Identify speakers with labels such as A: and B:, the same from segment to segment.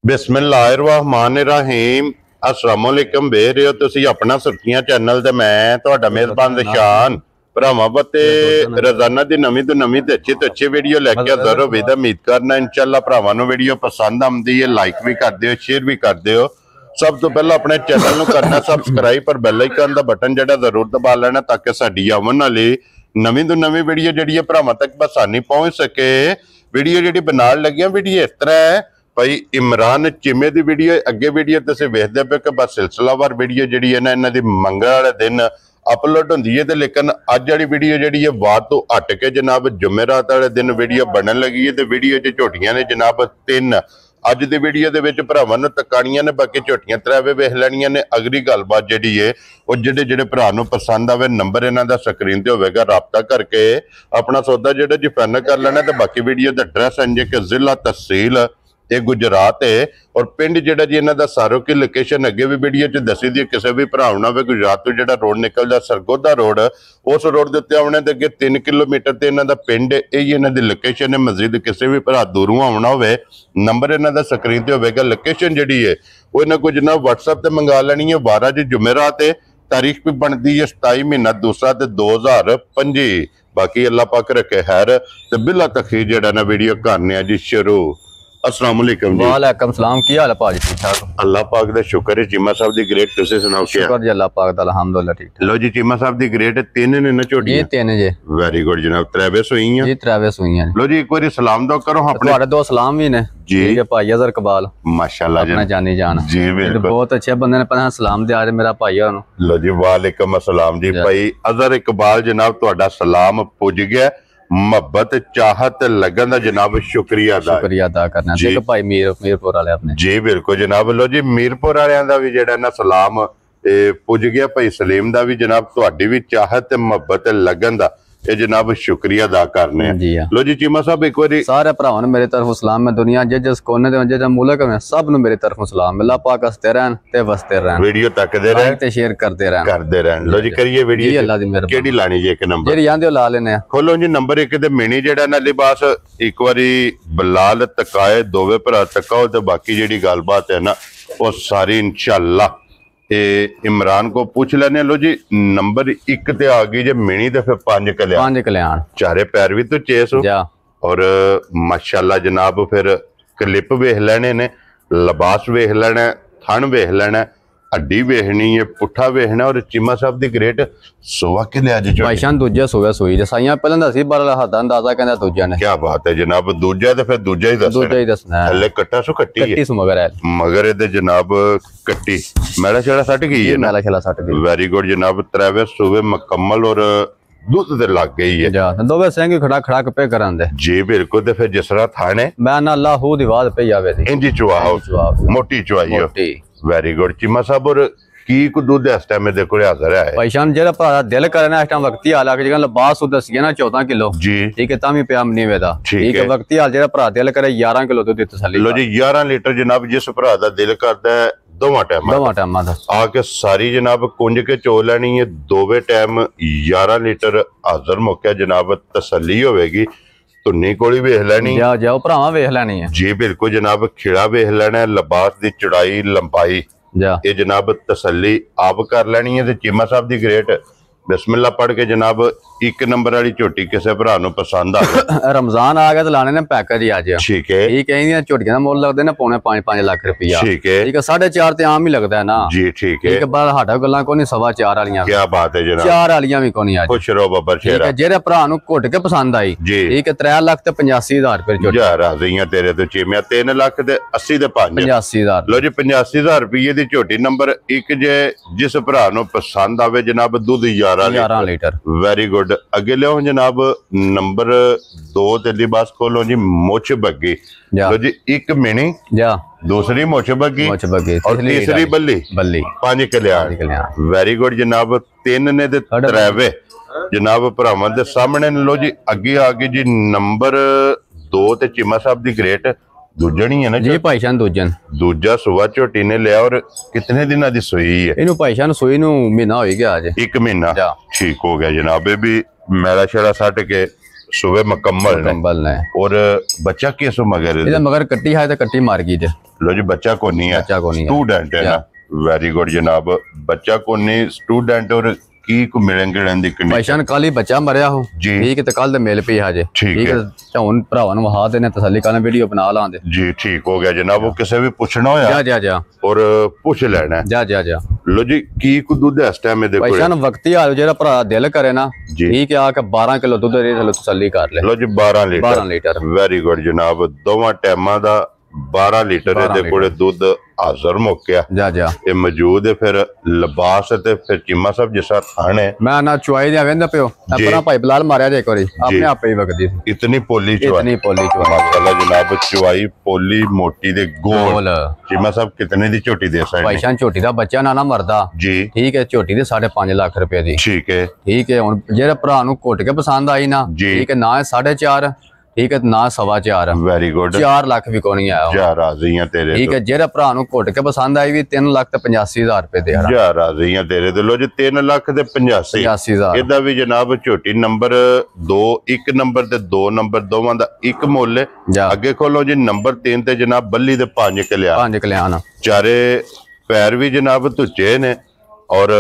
A: बिस्मिल्लाहिर्रहमानिर्रहीम अस्सलाम वालेकुम ਵੇਖ ਰਹੇ ਹੋ ਤੁਸੀਂ ਆਪਣਾ ਸੁਰਖੀਆਂ ਚੈਨਲ ਤੇ ਮੈਂ ਤੁਹਾਡਾ ਮੇਜ਼ਬਾਨ ਨਿਸ਼ਾਨ ਭਰਾਵਾਂ ਬਤੇ ਰੋਜ਼ਾਨਾ ਦੀ ਨਵੀਂ ਤੋਂ ਨਵੀਂ ਤੇ ਅੱਛੀ ਵੀਡੀਓ ਲੈ ਕੇ ਹਾਜ਼ਰ ਹੋਵੇਦਾ ਉਮੀਦ ਕਰਨਾ ਇਨਸ਼ਾਅੱਲਾ ਭਰਾਵਾਂ ਨੂੰ ਵੀਡੀਓ ਪਸੰਦ ਆਉਂਦੀ ਹੈ ਲਾਈਕ ਵੀ ਕਰ ਦਿਓ ਸ਼ੇਅਰ ਵੀ ਕਰ ਦਿਓ ਸਭ ਤੋਂ ਪਹਿਲਾਂ ਆਪਣੇ ਚੈਨਲ ਨੂੰ ਕਰਨਾ ਸਬਸਕ੍ਰਾਈਬ ਪਰ ਬੈਲ ਆਈਕਨ ਦਾ ਬਟਨ ਜਿਹੜਾ ਜ਼ਰੂਰ ਦਬਾ ਲੈਣਾ ਤਾਂ ਕਿ ਸਾਡੀ ਆਉਣ ਵਾਲੀ ਨਵੀਂ ਤੋਂ ਨਵੀਂ ਵੀਡੀਓ ਜਿਹੜੀ ਹੈ ਭਰਾਵਾਂ ਤੱਕ ਬਸਾਨੀ ਪਹੁੰਚ ਸਕੇ ਵੀਡੀਓ ਜਿਹੜੀ ਬਣਾਉਣ ਲੱਗਿਆ ਵੀਡੀਓ ਇਸ ਤਰ੍ਹਾਂ ਹੈ भाई इमरान चिमे की वीडियो अगे वीडियो तुम वेखते पे कि बस सिलसिलावार वीडियो जी है ना इन्हों की मंगल वाले दिन अपलोड होंगी है लेकिन अज वाली वीडियो जी है वार तो हट के जनाब जुमेरात वाले दिन वीडियो बनन लगी है तो वीडियो च झोटियां ने जनाब 3 अज की वीडियो के भरावां नूं तकाणियां ने बाकी झोटियां त्रैवे वेख लैणियां ने अगली गलबात जी है वो जिहड़े भरा नूं पसंद आवे नंबर इन्हां दा स्क्रीन ते होवेगा राबता करके अपना सौदा जिहड़ा जी फाइनल कर लेना तो बाकी वीडियो का एड्रैस इंज कि जिला तहसील गुजरात है और पिंड जिहड़ा जी इन्हां दा सारो की लोकेशन अगे भी वीडियो च दसी दी किसी भी भरा ना हो गुजरात तो जिहड़ा रोड निकलदा सरगोदा रोड उस रोड दे उत्ते आउणे दे अगे 3 किलोमीटर ते इन्हां दा पिंड यही इन्हां दी लोकेशन है मजीद किसी भी भरा दूरों आउणा होवे नंबर इन्हां दा स्क्रीन ते होवेगा लोकेशन जिहड़ी है वो इन्हां को जनाब WhatsApp ते मंगा लैनी है 12 जी जुमेरात है तारीख भी बनती है 27 महीना दूसरा ते 2025 बाकी अल्लाह पाक रखे खैर ते बिला तखीर जिहड़ा ना वीडियो करने जी शुरू अस्सलाम वालेकुम जी
B: वालेकुम सलाम की हाल है भाजी ठीक ठाक
A: अल्लाह पाक दा शुक्र है चीमा साहब दी ग्रेट तुसी सुनाओ क्या
B: शुक्र जी अल्लाह पाक दा अल्हम्दुलिल्लाह ठीक
A: लो जी चीमा साहब दी ग्रेट 3 ने ना छोटी
B: जी 3 जी
A: वेरी गुड जनाब त्रैवे सोईयां
B: जी त्रैवे सोईयां
A: लो जी एक बारी सलाम दो करो अपने
B: ਤੁਹਾਡੇ ਦੋ सलाम भी ने
A: जी
B: ठीक है भाई अजहर इकबाल
A: माशाल्लाह
B: अपना जानी जान
A: जी बिल्कुल
B: बहुत अच्छे बंदे ने पता सलाम दे आज मेरा भाई है
A: लो जी वालेकुम अस्सलाम जी भाई अजहर इकबाल जनाब ਤੁਹਾਡਾ सलाम पुज गया मोहब्बत चाहत लगन दा जनाब शुक्रिया अदा करना ठीक है भाई मीरपुर वाले अपने जी बिल्कुल जनाब लो जी मीरपुर वालियां दा भी जेड़ा ना सलाम पुज गया भाई सलीम दा भी जनाब तुहाडी भी चाहत ते मोहब्बत लगन दा ये जनाब शुक्रिया अदा करने
B: जी हाँ।
A: लो जी चीमा साहब एक बारी
B: सारे भरावां नूं मेरी तरफ सलाम है दुनिया जिस कोने दे जिस मुल्क में सब नूं मेरी तरफ सलाम अल्लाह पाक हसते रहन ते वसते रहन
A: वीडियो तकदे रहन
B: ते शेयर करते रहन
A: लो जी करिए वीडियो
B: जी अल्लाह दी मेहरबानी
A: केड़ी लानी जी एक नंबर
B: जेड़ी आंदे ला लेने
A: खोलो जी नंबर 1 ते मिनी जेड़ा ना लिबास एक बारी बलाल तकाए दोवे भरा तकाओ ते बाकी जेड़ी गलबात है ना वो सारी इंशाअल्लाह इमरान को पूछ लेने लो जी नंबर 1 ते आ गई जे मिनी ते फिर 5 कल्याण चारे पैर भी तो चेस हो और माशाल्लाह जनाब फिर क्लिप वेख लेने ने लिबास वेख लेना थन वेख लेना हड्डी वेखनी है पुठा वेखना और चीमा साहब दी ग्रेट सोवा के ले आज
B: भाईशान दूजा सोया सोई जसाइयां पहले दसी बार हद अंदाजा कहंदा दूजा ने
A: क्या बात है जनाब दूजा ते फिर दूजा ही दसना थल्ले कट्टा सो कट्टी
B: सु मगर
A: ए जनाब कट्टी मैला छेड़ा सट गई है
B: मैला छेड़ा सट गई
A: वेरी गुड जनाब त्रैवे सुबह मुकम्मल और दूध ते लग गई है
B: जा दोवे सेंग खड़ा खड़ा पे करांदे
A: जी बिल्कुल ते फिर जिस तरह थाने
B: मैं ना अल्लाह दी आवाज पे आवे दी
A: इंजी चुआओ मोटी चुआई हो वेरी गुड चीमा साहब और की को दूध इस टाइम में देखो हाजिर है
B: भाईशान जेड़ा भरा दिल करे ना इस टाइम वक्ती हाल आके जगह लिबास दसिए ना 14 किलो
A: जी ठीक
B: है तामी पिया नहीं वेदा ठीक है वक्ती हाल जेड़ा भरा दिल करे 11 किलो दूध दी तसल्ली
A: लो जी 11 लीटर जनाब जिस भरा दा दिल करदा है दोवां टाइम आके सारी जनाब कुंज के चो लेनी है दोवे टाइम 11 लीटर हाजिर मौके जनाब तसल्ली होवेगी धुन्नी कोली वेख लैनी
B: जाओ भरावां वेख लैनी है
A: जी बिल्कुल जनाब खिड़ा वेख लेना लिबास दी चौड़ाई लंबाई ये जनाब तसल्ली आप कर लैनी है चीमा साहब दी ग्रेट बिस्मिल्लाह पढ़ के जनाब 1 नंबर वाली झोटी किसी भरा नूं पसंद आ रमजान
B: आ गया तो लाने ने पैकेज ही आज
A: ठीक है
B: इहदियां झोटियां दा मुੱਲ लगदे ने पौने 5 लाख रुपया
A: ठीक है
B: 4.5 ते आम ही लगदा है ना जी
A: ठीक है
B: बार हाडा गल्लां कोई नहीं 4.5 वालियां
A: क्या बात है जनाब
B: 4 वालियां भी कोई नहीं आज
A: खुश रहो बब्बर शेरा
B: जेरे भरा नूं घुट के पसंद आई
A: जी
B: ठीक है 3 लाख ते 85,000 रुपए झोटी
A: जा राज़ियां तेरे तो चीमिया 3 लाख ते 80 ते 5
B: 85,000
A: लो जी 85,000 रुपये दी झोटी नंबर 1 जे जिस भरा नूं पसंद आवे जनाब दूध 11 लीटर वेरी गुड अगे लियो जनाब नंबर 2 ते लिबास खोलो जी मुछ बग्गी लो जी 1 मिनी दूसरी मुछ बग्गी और तीसरी बल्ली 5 कल्याण वेरी गुड जनाब 3 ने ते त्रैवे जनाब भरावां दे सामने लो जी अगे आगे जी नंबर 2 ते चीमा साहब दी ग्रेट दूजन ही है ना
B: जी भाईशान
A: दूजा सुबह झोटी ने लिया और कितने दिन दी सोई है
B: इनू भाईशान सोई नू महीना हो गया आज
A: 1 महीना ठीक हो गया जनाब भी मैला शेड़ा सट के सुबह मुकम्मल ने और बच्चा किस मगर
B: मगर कट्टी है तो कट्टी मार गई
A: लो जी बच्चा कोनी है,
B: बच्चा कोनी है।
A: स्टूडेंट है ना, वेरी गुड जनाब। बच्चा कोनी स्टूडेंट और की को मिलेंगे दी कंडीशन
B: ਭਾਈਸ਼ਾਨ ਕੱਲ ਹੀ ਬੱਚਾ ਮਰਿਆ ਹੋ
A: ਜੀ।
B: ਠੀਕ ਹੈ ਤੇ ਕੱਲ ਤੇ ਮਿਲ ਪਈ ਹਜੇ
A: ਠੀਕ ਹੈ।
B: ਤੇ ਹੁਣ ਭਰਾਵਾਂ ਨੂੰ ਵਹਾ ਦੇਣੇ ਤਸੱਲੀ ਕਰਨ ਵੀਡੀਓ ਬਣਾ ਲਾਂਦੇ
A: जी ठीक हो गया जनाब। वो किसे भी पूछना
B: ਜਾ
A: होया
B: ਜਾ ਜਾ
A: और पूछ लेना है।
B: ਜਾ ਜਾ ਜਾ
A: लो जी की को दूध है इस टाइम में देखो
B: ਭਾਈਸ਼ਾਨ ਵਕਤੀ ਹਾਲ ਜਿਹੜਾ ਭਰਾ ਦਿਲ ਕਰੇ ਨਾ
A: ਜੀ।
B: ਠੀਕ ਹੈ ਆ ਕੇ 12 ਕਿਲੋ ਦੁੱਧ ਦੇ ਥੱਲੇ ਤਸੱਲੀ ਕਰ ਲੈ
A: लो जी 12 लीटर
B: 12 ਲੀਟਰ
A: ਵੈਰੀ ਗੁੱਡ ਜਨਾਬ। ਦੋਵਾਂ ਟਾਈਮਾਂ ਦਾ 12 ਲੀਟਰ
B: 12
A: ਇਹਦੇ ਕੋਲੇ ਦੁੱਧ ਹਾਜ਼ਰ ਮੁੱਕਿਆ
B: ਜਾ ਜਾ
A: ਇਹ ਮੌਜੂਦ ਹੈ। ਫਿਰ ਲਿਬਾਸ ਤੇ ਫਿਰ ਚੀਮਾ ਸਾਹਿਬ ਜਿਸ ਤਰ੍ਹਾਂ ਖਾਣੇ
B: ਮੈਂ ਨਾ ਚੁਆਈ ਦੇ ਵੇਂਦਾ ਪਿਓ
A: ਜੀ।
B: ਆਪਣਾ ਭਾਈ ਬਲਾਲ ਮਾਰਿਆ ਜੇ ਇੱਕ ਵਾਰੀ ਆਪਣੇ ਆਪੇ ਹੀ ਵਗਦੀ ਸੀ
A: ਇਤਨੀ ਪੋਲੀ ਚੁਆਈ
B: ਇਤਨੀ ਪੋਲੀ ਚੁਆਈ
A: ਮਾਸ਼ਾਅੱਲਾ ਜਨਾਬ। ਚੁਆਈ ਪੋਲੀ ਮੋਟੀ ਦੇ ਗੋਲ
B: ਬੋਲ
A: ਚੀਮਾ ਸਾਹਿਬ ਕਿਤਨੇ ਦੀ ਝੋਟੀ ਦੇ ਸਕਦੇ
B: ਭਾਈਸ਼ਾਨ ਝੋਟੀ ਦਾ ਬੱਚਾ ਨਾ ਮਰਦਾ
A: ਜੀ
B: ਠੀਕ ਹੈ ਝੋਟੀ ਦੇ 5.5 ਲੱਖ ਰੁਪਏ ਦੀ
A: ਠੀਕ ਹੈ
B: ਠੀਕ ਹੈ ਹੁਣ ਜਿਹੜਾ ਭਰਾ ਨੂੰ ਘੁੱਟ ਕੇ ਪਸੰਦ ਆਈ ਨਾ
A: ਜੀ।
B: ਠੀਕ ਹੈ ਨਾ 4.5 ਠੀਕ ਹੈ ਨਾ 4.25
A: ਵੈਰੀ ਗੁੱਡ
B: 4 ਲੱਖ ਵੀ ਕੋਈ ਨਹੀਂ ਆਇਆ
A: ਜਾ ਰਾਜ਼ੀਆਂ ਤੇਰੇ
B: ਠੀਕ
A: ਤੋਂ
B: ਹੈ ਜਿਹੜਾ ਭਰਾ ਨੂੰ ਘੁੱਟ ਕੇ ਪਸੰਦ ਆਈ ਵੀ 3,85,000 ਰੁਪਏ ਦੇ ਹੜਾ
A: ਜਾ ਰਾਜ਼ੀਆਂ ਤੇਰੇ ਤੋਂ। ਲੋ ਜੀ 3 ਲੱਖ ਤੇ 85
B: 85,000
A: ਇਹਦਾ ਵੀ ਜਨਾਬ ਝੋਟੀ ਨੰਬਰ 2 1 ਨੰਬਰ ਤੇ 2 ਨੰਬਰ ਦੋਵਾਂ ਦਾ ਇੱਕ ਮੁੱਲ ਹੈ।
B: ਜਾ
A: ਅੱਗੇ ਖੋਲੋ ਜੀ ਨੰਬਰ 3 ਤੇ ਜਨਾਬ ਬੱਲੀ ਦੇ 5 ਕਿਲਿਆ
B: 5 ਕਲਿਆਣ
A: ਚਾਰੇ ਪੈਰ ਵੀ ਜਨਾਬ ਧੁੱਚੇ ਨੇ ਔਰ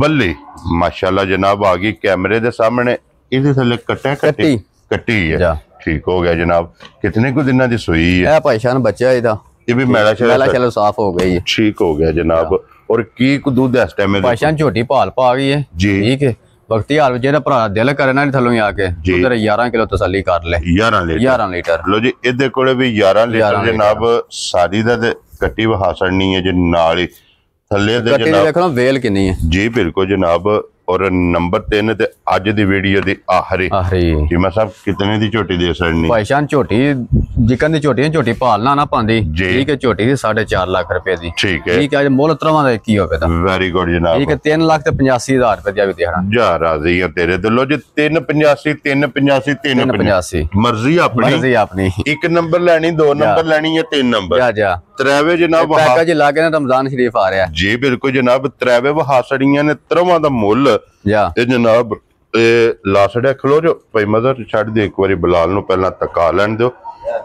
A: ਬੱਲੀ ਮਾਸ਼ਾਅੱਲਾ ਜਨਾਬ ਆ ਗਈ ਕੈਮਰੇ ਦੇ ਸਾਹਮਣੇ। ਇਹਦੇ ਥੱਲੇ ਕੱਟੀ ਹੈ।
B: ਜਾ
A: ਠੀਕ ਹੋ ਗਿਆ ਜਨਾਬ। ਕਿਤਨੇ ਕੁ ਦਿਨਾਂ ਦੀ ਸੂਈ ਹੈ
B: ਇਹ ਭਾਈਸ਼ਾਨ ਬੱਚਾ ਇਹਦਾ
A: ਇਹ ਵੀ ਮੈਲਾ
B: ਪਹਿਲਾ ਚਲੋ ਸਾਫ਼ ਹੋ ਗਈ ਹੈ
A: ਠੀਕ ਹੋ ਗਿਆ ਜਨਾਬ। ਔਰ ਕੀ ਕੁ ਦੁੱਧ ਇਸ ਟਾਈਮ ਇਹਦੇ
B: ਭਾਈਸ਼ਾਨ ਝੋਟੀ ਭਾਲ ਪਾ ਗਈ ਹੈ
A: ਜੀ।
B: ਠੀਕ ਹੈ ਵਕਤੀ ਹਾਲ ਜਿਹੜਾ ਭਰਾ ਦਿਲ ਕਰੇ ਨਾ ਥੱਲੋਂ ਹੀ ਆ ਕੇ
A: ਜੀ।
B: ਉਧਰ 11 ਕਿਲੋ ਤਸੱਲੀ ਕਰ ਲੈ
A: 11 ਲੀਟਰ
B: 11 ਲੀਟਰ
A: ਲੋ ਜੀ ਇਹਦੇ ਕੋਲੇ ਵੀ 11 ਲੀਟਰ
B: 11
A: ਜਨਾਬ। ਸਾਰੀ ਦਾ ਤੇ ਕੱਟੀ ਵਹਾ ਸੜਨੀ ਹੈ ਜੀ ਨਾਲ ਹੀ ਥੱਲੇ ਦੇ
B: ਕੱਟੀ ਦੀ
A: ਜਨਾਬ।
B: ਵੇਖੋ ਵੇਲ ਕਿੰਨੀ ਹੈ
A: ਜੀ ਬਿਲਕੁਲ ਜਨਾਬ। ਔਰ ਨੰਬਰ 3 ਤੇ ਅੱਜ ਦੀ ਵੀਡੀਓ ਦੀ ਆਖਰੀ
B: ਆਖਰੀ
A: ਜੀਮਾ ਸਾਹਿਬ ਕਿਤਨੇ ਦੀ ਝੋਟੀ ਦੇ ਸੜਨੀ
B: ਭਾਈਸ਼ਾਨ ਝੋਟੀ ਜਿਕਨ ਦੀ ਝੋਟੀ ਭਾਲਣਾ ਨਾ ਪਾਉਂਦੀ
A: ਜੀ।
B: ਠੀਕ ਹੈ ਝੋਟੀ ਦੀ 4.5 ਲੱਖ ਰੁਪਏ ਦੀ
A: ਠੀਕ ਹੈ
B: ਠੀਕ ਹੈ ਅੱਜ ਮੁੱਲ ਤਰ੍ਹਾਂ ਦਾ ਕੀ ਹੋਵੇ ਤਾਂ
A: ਵੈਰੀ ਗੁੱਡ ਜਨਾਬ।
B: ਠੀਕ ਹੈ 3,85,000 ਰੁਪਏ ਦੀ ਵੀ ਦੇਣਾ
A: ਜਾ ਰਾਜ਼ੀ ਆ ਤੇਰੇ ਦਿਲੋਂ ਜੀ 385 385 385
B: 385
A: ਮਰਜ਼ੀ ਆਪਣੀ
B: ਮਰਜ਼ੀ ਆਪਣੀ
A: ਇੱਕ ਨੰਬਰ ਲੈਣੀ 2 ਨੰਬਰ ਲੈਣੀ ਹੈ 3 ਨੰਬਰ
B: ਜਾ ਜਾ
A: ਤਰਾਵੇ ਜਨਾਬ
B: ਪੈਕੇਜ ਲਾ ਕੇ ਨਾ ਰਮਜ਼ਾਨ ਸ਼ਰੀਫ ਆ ਰਿਹਾ
A: ਜੀ ਬਿਲਕੁਲ ਜਨਾਬ। ਤਰਾਵੇ ਵਹਾਸੜੀਆਂ ਨੇ ਤਰਵਾਂ ਦਾ ਮੁੱਲ
B: ਜਾ
A: ਇਹ ਜਨਾਬ ਇਹ ਲਾਸੜਿਆ ਖਲੋ ਜੋ ਭਾਈ ਮਦਰ ਛੱਡ ਦੇ ਇੱਕ ਵਾਰੀ ਬਲਾਲ ਨੂੰ ਪਹਿਲਾਂ ਤਕਾ ਲੈਣ ਦਿਓ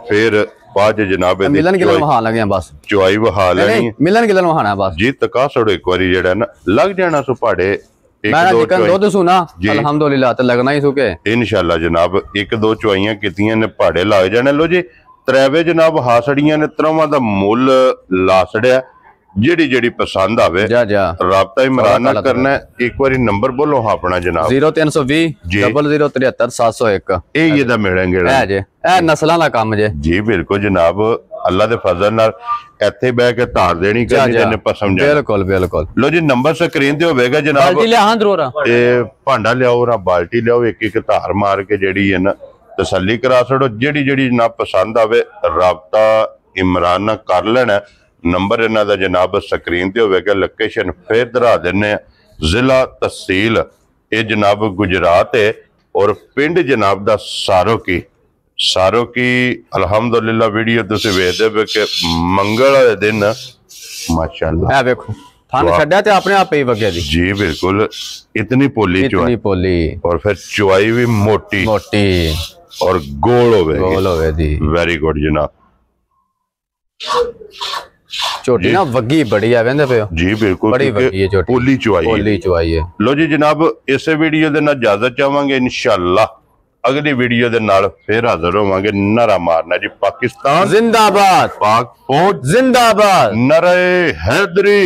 A: ਫਿਰ ਬਾਅਦ 'ਚ ਜਨਾਬ ਇਹਦੀ
B: ਮਿਲਣ ਗਿਲਣ ਵਹਾ ਲਗੇ ਬਸ
A: ਚੁਆਈ ਵਹਾ ਲੈਣੀ ਹੈ।
B: ਮਿਲਣ ਗਿਲਣ ਵਹਾਣਾ ਬਸ
A: ਜੀ ਤਕਾ ਛੜੋ ਇੱਕ ਵਾਰੀ ਜਿਹੜਾ ਨਾ ਲੱਗ ਜਾਣਾ ਸੋ ਪਹਾੜੇ ਇੱਕ
B: ਮੈਂ
A: ਦੋ
B: ਜਿਕਨ ਦੁੱਧ ਸੁਣਾ
A: ਜੀ।
B: ਅਲਹਮਦੁਲਿਲਾ ਤੇ ਲੱਗਣਾ ਹੀ ਸੁਕੇ
A: ਇਨਸ਼ਾਅੱਲਾ ਜਨਾਬ ਇੱਕ ਦੋ ਚੁਆਈਆਂ ਕੀਤੀਆਂ ਨੇ ਪਹਾੜੇ ਲੱਗ ਜਾਣੇ। ਲੋ ਜੀ ਤਰਾਵੇ ਜਨਾਬ ਹਾਸੜੀਆਂ ਨੇ ਤਰਵਾਂ ਦਾ ਮੁੱਲ ਲਾਸੜਿਆ ਜਿਹੜੀ ਜਿਹੜੀ ਪਸੰਦ ਆਵੇ
B: ਜਾ ਜਾ
A: ਰਾਬਤਾ ਇਮਰਾਨ ਨਾਲ ਕਰਨਾ ਹੈ। ਇੱਕ ਵਾਰੀ ਨੰਬਰ ਬੋਲੋ ਆਪਣਾ ਜਨਾਬ
B: 0320
A: ਜੀ।
B: 0073
A: ਇਹ ਇਹਦਾ ਮਿਲਣਗੇ
B: ਇਹ ਜੇ ਇਹ ਨਸਲਾਂ ਦਾ ਕੰਮ ਜੇ
A: ਜੀ ਬਿਲਕੁਲ ਜਨਾਬ। ਅੱਲਾ ਦੇ ਫਜ਼ਲ ਨਾਲ ਇੱਥੇ ਬਹਿ ਕੇ ਧਾਰ ਦੇਣੀ ਕਰਨੀ ਜਿਹਨੇ ਪਸਮ ਜਾ।
B: ਬਿਲਕੁਲ ਬਿਲਕੁਲ
A: ਲੋ ਜੀ ਨੰਬਰ ਸਕਰੀਨ ਤੇ ਹੋਵੇਗਾ ਜਨਾਬ।
B: ਬਾਲਟੀ ਲਿਆ ਜ਼ਰੂਰ
A: ਤੇ ਭਾਂਡਾ ਲਿਆਓ ਨਾ ਬਾਲਟੀ ਲਿਆਓ ਇੱਕ ਇੱਕ ਧਾਰ ਮਾਰ ਕੇ ਜਿਹੜੀ ਹੈ ਨਾ ਤਸੱਲੀ ਕਰਾ ਛੜੋ। ਜਿਹੜੀ ਜਿਹੜੀ ਜਨਾਬ ਪਸੰਦ ਆਵੇ ਰਾਬਤਾ ਇਮਰਾਨ ਨਾਲ ਕਰ ਲੈਣਾ। ਨੰਬਰ ਇਹਨਾਂ ਦਾ ਜਨਾਬ ਸਕਰੀਨ ਤੇ ਹੋਵੇਗਾ। ਲੋਕੇਸ਼ਨ ਫੇਰ ਦਰਾ ਦਿੰਨੇ ਆ। ਜ਼ਿਲ੍ਹਾ ਤਹਿਸੀਲ ਇਹ ਜਨਾਬ ਗੁਜਰਾਤ ਹੈ ਔਰ ਪਿੰਡ ਜਨਾਬ ਦਾ ਸਾਰੋ ਕੀ ਅਲਹਮਦੁਲਿਲਾ ਵੀਡੀਓ ਤੁਸੀਂ ਵੇਖਦੇ ਹੋ ਕਿ ਮੰਗਲ ਵਾਲੇ ਦਿਨ ਮਾਸ਼ਾਅੱਲਾ
B: ਇਹ ਵੇਖੋ ਥਾਨ ਛੱਡਿਆ ਤੇ ਆਪਣੇ ਆਪੇ ਹੀ ਵਗਿਆ ਦੀ
A: ਜੀ ਬਿਲकुल इतनी पोली
B: ਇਤਨੀ
A: चुआई
B: ਪੋਲੀ
A: और फिर चुआई भी मोटी
B: ਮੋਟੀ
A: और गोल होवे
B: ਗੋਲ ਹੋਵੇ ਦੀ
A: वेरी गुड जनाब।
B: ਝੋਟੀ ਨਾ ਵੱਗੀ ਬੜੀ ਆ ਵੰਦੇ ਪਿਓ
A: जी बिल्कुल
B: बड़ी
A: क्योंकि
B: वगी है छोटी।
A: पोली चुआई है।
B: ਪੋਲੀ ਚੁਆਈ ਹੈ
A: लो जी जनाब इस वीडियो ਦੇ ਨਾਲ ਇਜਾਜ਼ਤ ਚਾਹਾਂਗੇ इंशाअल्लाह अगली वीडियो ਦੇ ਨਾਲ फिर हाजिर होवांगे। नारा मारना जी पाकिस्तान
B: जिंदाबाद
A: पाक फौज
B: जिंदाबाद
A: नारे हैदरी।